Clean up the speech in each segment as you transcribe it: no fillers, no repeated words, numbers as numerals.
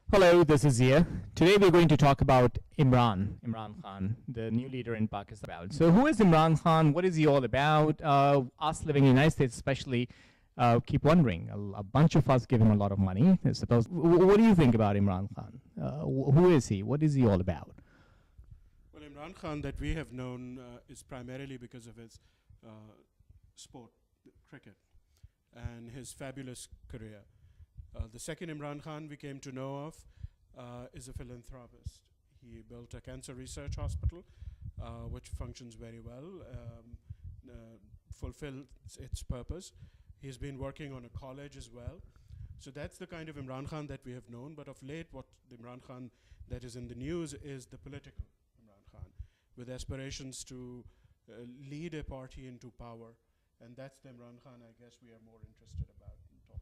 Hello, this is Zia. Today we're going to talk about Imran Khan, the new leader in Pakistan. So who is Imran Khan? What is he all about? Us living in the United States especially keep wondering. A bunch of us give him a lot of money. I suppose. What do you think about Imran Khan? Who is he? What is he all about? Well, Imran Khan that we have known is primarily because of his sport, cricket, and his fabulous career. The second Imran Khan we came to know of is a philanthropist. He built a cancer research hospital, which functions very well, fulfills its purpose. He's been working on a college as well. So that's the kind of Imran Khan that we have known. But of late, what the Imran Khan that is in the news is the political Imran Khan, with aspirations to lead a party into power. And that's the Imran Khan I guess we are more interested about and talk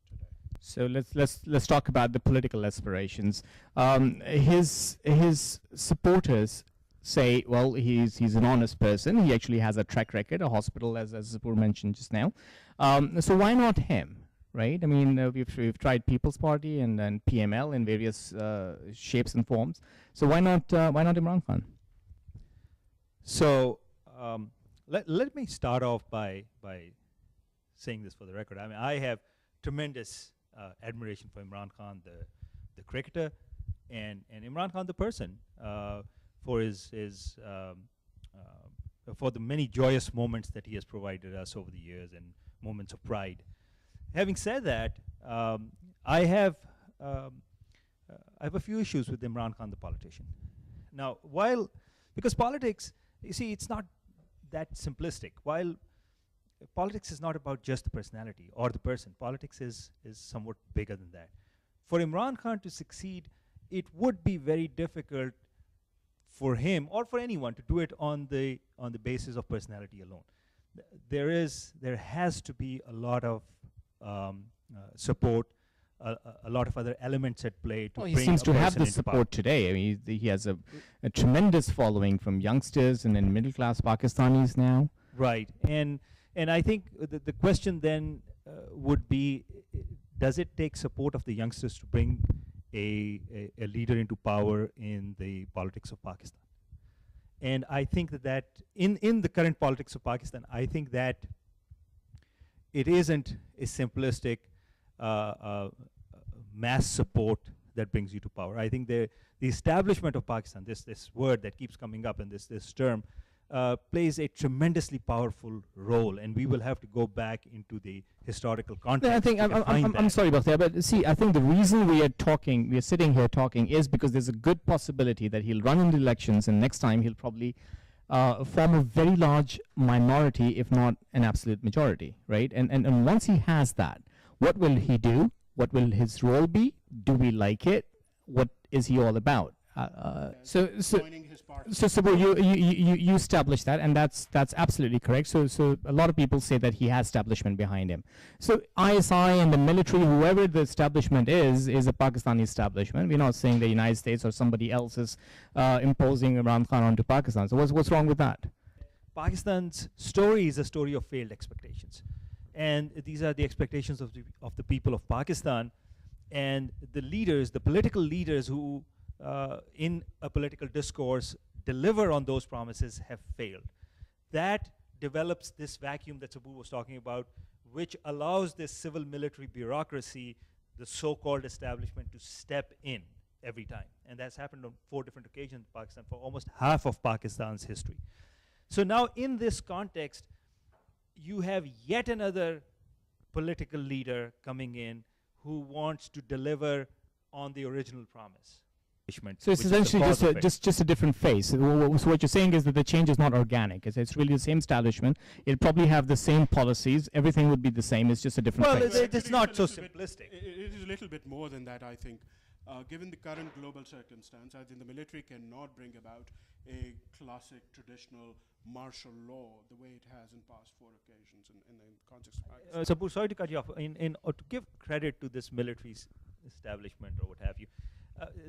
today. So let's talk about the political aspirations. His supporters say, well, he's an honest person. He actually has a track record, a hospital, as Zapoor mentioned just now. So why not him, right? I mean, we've tried People's Party and then PML in various shapes and forms. So why not Imran Khan? So let me start off by saying this for the record. I mean, I have tremendous admiration for Imran Khan, the cricketer, and Imran Khan, the person, for for the many joyous moments that he has provided us over the years and moments of pride. Having said that, I have a few issues with Imran Khan, the politician. Now, because politics, you see, it's not that simplistic. While politics is not about just the personality or the person, politics is somewhat bigger than that. For Imran Khan to succeed, it would be very difficult for him or for anyone to do it on the basis of personality alone. There has to be a lot of support, a lot of other elements at play to bring he seems to have the support power today. I mean, he has a tremendous following from youngsters and then middle-class Pakistanis now. Right, and I think the question then would be, does it take support of the youngsters to bring a leader into power in the politics of Pakistan? And I think that in the current politics of Pakistan, I think that it isn't a simplistic mass support that brings you to power. I think the establishment of Pakistan, this word that keeps coming up in this term, plays a tremendously powerful role, and we will have to go back into the historical context. No, I think I'm sorry about that, but see, I think the reason we are sitting here talking, is because there's a good possibility that he'll run in the elections, and next time he'll probably form a very large minority, if not an absolute majority, right? And once he has that, what will he do? What will his role be? Do we like it? What is he all about? So you established that, and that's absolutely correct. So a lot of people say that he has establishment behind him. So ISI and the military, whoever the establishment is a Pakistani establishment. We're not saying the United States or somebody else is imposing Imran Khan onto Pakistan. So what's wrong with that? Pakistan's story is a story of failed expectations, and these are the expectations of the people of Pakistan, and the political leaders who in a political discourse deliver on those promises have failed. That develops this vacuum that Zapoor was talking about, which allows this civil military bureaucracy, the so-called establishment, to step in every time. And that's happened on 4 different occasions in Pakistan for almost half of Pakistan's history. So now in this context, you have yet another political leader coming in who wants to deliver on the original promise. So it's essentially just a different face. So what you're saying is that the change is not organic. It's really the same establishment. It'll probably have the same policies. Everything would be the same. It's just a different face. Well, it's not so simplistic. It is a little bit more than that, I think. Given the current global circumstance, I think the military cannot bring about a classic, traditional martial law the way it has in past 4 occasions in the context of Pakistan. Zapoor, sorry to cut you off. To give credit to this military establishment or what have you,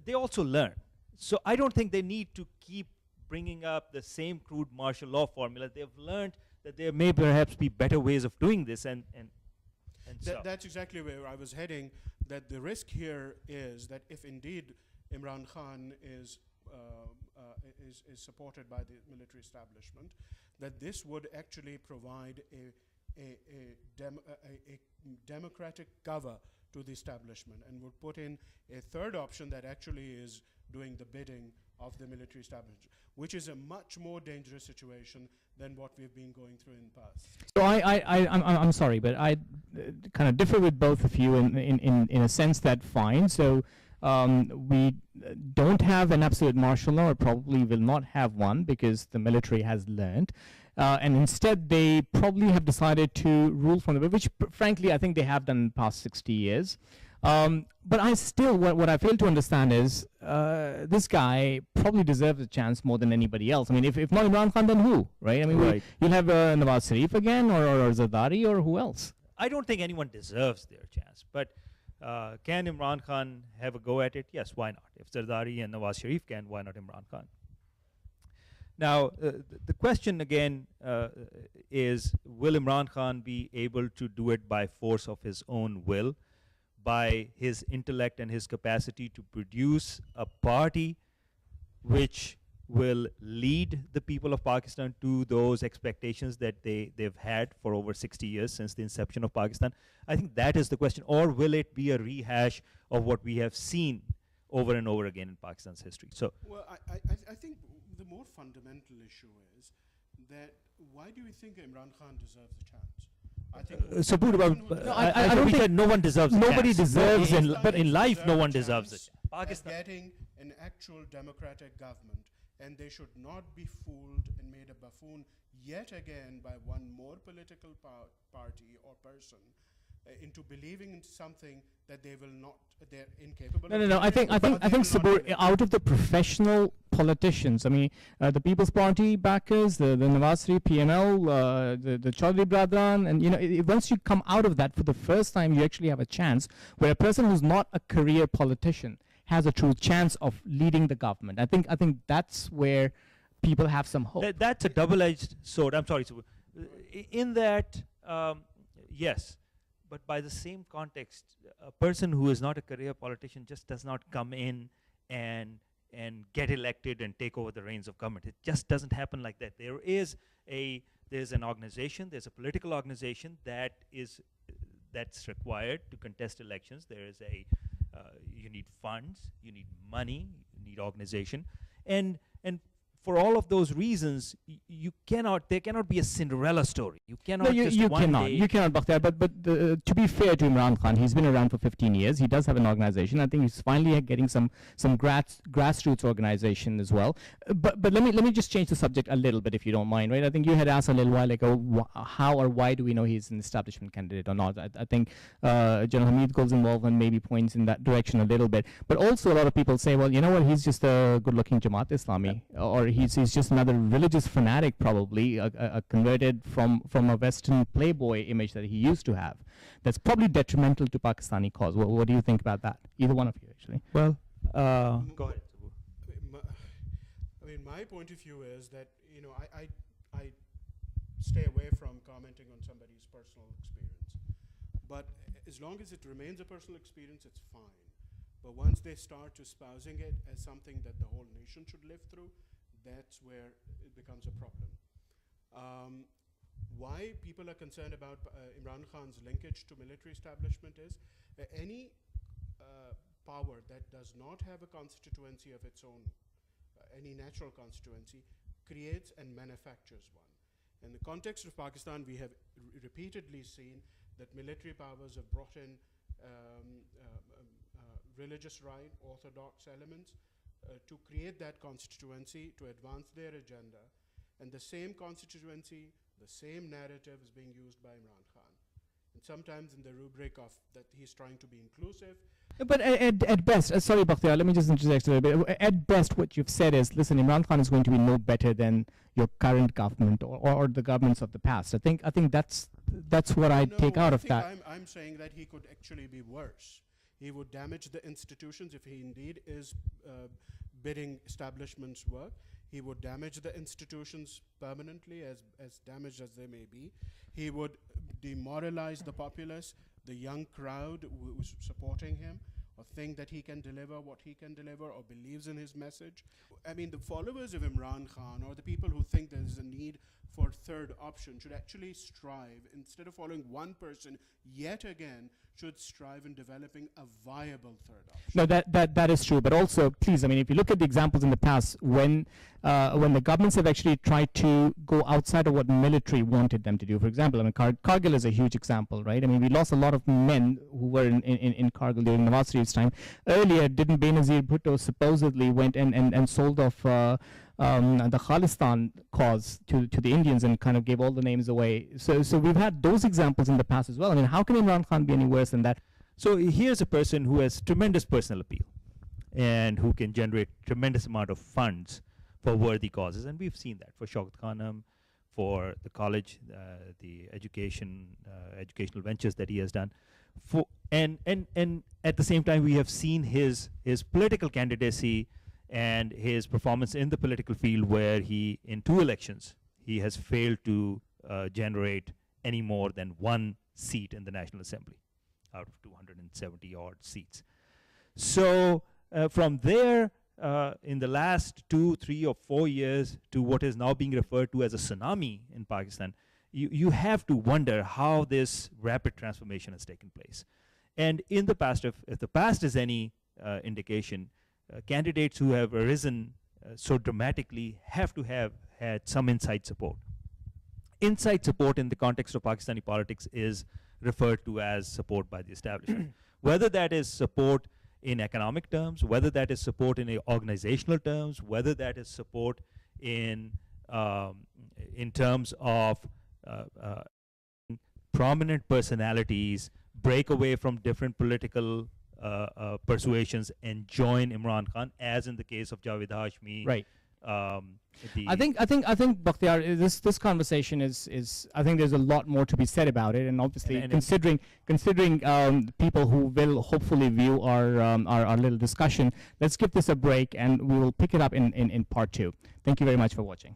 they also learn. So I don't think they need to keep bringing up the same crude martial law formula. They've learned that there may perhaps be better ways of doing this, and That's exactly where I was heading, that the risk here is that if indeed Imran Khan is supported by the military establishment, that this would actually provide a democratic cover to the establishment and would put in a third option that actually is doing the bidding of the military establishment, which is a much more dangerous situation than what we've been going through in the past. So I'm sorry, but I kind of differ with both of you in a sense that fine. So we don't have an absolute martial law, or probably will not have one, because the military has learned. And instead, they probably have decided to rule from the, which frankly I think they have done in the past 60 years. But I still, what I fail to understand is this guy probably deserves a chance more than anybody else. I mean, if not Imran Khan, then who, right? I mean, you'll have Nawaz Sharif again, or Zardari, or who else? I don't think anyone deserves their chance, but can Imran Khan have a go at it? Yes, why not? If Zardari and Nawaz Sharif can, why not Imran Khan? Now, the question again is, will Imran Khan be able to do it by force of his own will, by his intellect and his capacity to produce a party which will lead the people of Pakistan to those expectations that they've had for over 60 years since the inception of Pakistan? I think that is the question. Or will it be a rehash of what we have seen over and over again in Pakistan's history? So, well, I think the more fundamental issue is that why do we think Imran Khan deserves a chance? I think I don't think no one deserves. Nobody deserves, but in life, no one deserves it. Pakistan getting an actual democratic government, and they should not be fooled and made a buffoon yet again by one more political party or person into believing in something that they will not, they're incapable. No. I think Sabur, out of the professional politicians, I mean, the People's Party backers, the Nawaz Sharif, PML, the Chaudhry Bradran, and once you come out of that for the first time, you actually have a chance where a person who's not a career politician has a true chance of leading the government. I think that's where people have some hope. That's a double-edged sword. I'm sorry, Sabur. In that, yes. But by the same context, a person who is not a career politician just does not come in and get elected and take over the reins of government. It just doesn't happen like that. There's an organization, there's a political organization that's required to contest elections. There is you need funds, you need money, you need organization, and for all of those reasons, there cannot be a Cinderella story. You cannot You cannot, Bakhtiar. But to be fair to Imran Khan, he's been around for 15 years. He does have an organization. I think he's finally getting some grassroots organization as well. But let me just change the subject a little bit, if you don't mind, right? I think you had asked a little while ago how or why do we know he's an establishment candidate or not. I think General Hamid Gul's involvement maybe points in that direction a little bit. But also a lot of people say, well, you know what, he's just a good-looking Jamaat Islami, or he's just another religious fanatic, probably converted from a Western playboy image that he used to have. That's probably detrimental to Pakistani cause. What do you think about that? Either one of you, actually. Well, go ahead. I mean, my point of view is that I stay away from commenting on somebody's personal experience. But as long as it remains a personal experience, it's fine. But once they start espousing it as something that the whole nation should live through, that's where it becomes a problem. Why people are concerned about Imran Khan's linkage to military establishment is any power that does not have a constituency of its own, any natural constituency, creates and manufactures one. In the context of Pakistan, we have repeatedly seen that military powers have brought in religious right, orthodox elements, to create that constituency, to advance their agenda. And the same constituency, the same narrative is being used by Imran Khan. And sometimes in the rubric of that he's trying to be inclusive. But at best, sorry Bakhtiar, let me just interject a little bit. At best, what you've said is, listen, Imran Khan is going to be no better than your current government or the governments of the past. I think that's what I take out of that. I'm saying that he could actually be worse. He would damage the institutions if he indeed is bidding establishments work. He would damage the institutions permanently, as damaged as they may be. He would demoralize the populace the young crowd who's supporting him, or think that he can deliver what he can deliver, or believes in his message. I mean, the followers of Imran Khan, or the people who think there's a need for third option, should actually strive, instead of following one person yet again, should strive in developing a viable third option. No, that is true. But also, please, I mean, if you look at the examples in the past, when the governments have actually tried to go outside of what military wanted them to do, for example, I mean, Kargil is a huge example, right? I mean, we lost a lot of men who were in Kargil during Nawaz Sharif's time. Earlier, didn't Benazir Bhutto supposedly went and sold off the Khalistan cause to the Indians and kind of gave all the names away. So we've had those examples in the past as well. I mean, how can Imran Khan be any worse than that? So here's a person who has tremendous personal appeal and who can generate tremendous amount of funds for worthy causes, and we've seen that for Shaukat Khanam, for the college, the educational ventures that he has done. And at the same time, we have seen his political candidacy and his performance in the political field, where he, in 2 elections, he has failed to generate any more than 1 seat in the National Assembly out of 270 odd seats. So from there, in the last 2, 3, or 4 years, to what is now being referred to as a tsunami in Pakistan, you have to wonder how this rapid transformation has taken place. And in the past, if the past is any indication, candidates who have arisen so dramatically have to have had some inside support. Inside support in the context of Pakistani politics is referred to as support by the establishment. Whether that is support in economic terms, whether that is support in organizational terms, whether that is support in terms of prominent personalities break away from different political persuasions and join Imran Khan, as in the case of Javed Hashmi. Right. I think Bakhtiar, this conversation is I think there's a lot more to be said about it, and obviously considering people who will hopefully view our little discussion, let's give this a break and we will pick it up in part 2. Thank you very much for watching.